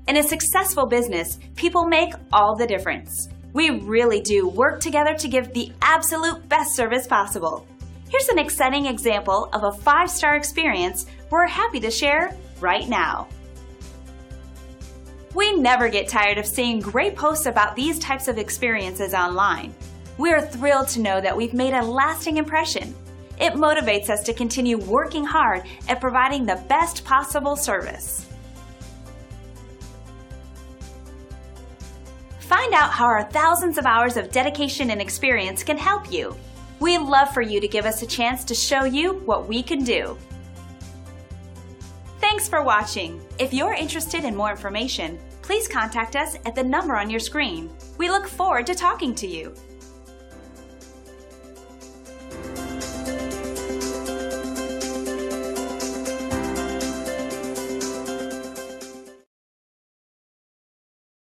In a successful business, people make all the difference. We really do work together to give the absolute best service possible. Here's an exciting example of a 5-star experience we're happy to share right now. We never get tired of seeing great posts about these types of experiences online. We are thrilled to know that we've made a lasting impression. It motivates us to continue working hard at providing the best possible service. Find out how our thousands of hours of dedication and experience can help you. We'd love for you to give us a chance to show you what we can do. Thanks for watching. If you're interested in more information, please contact us at the number on your screen. We look forward to talking to you.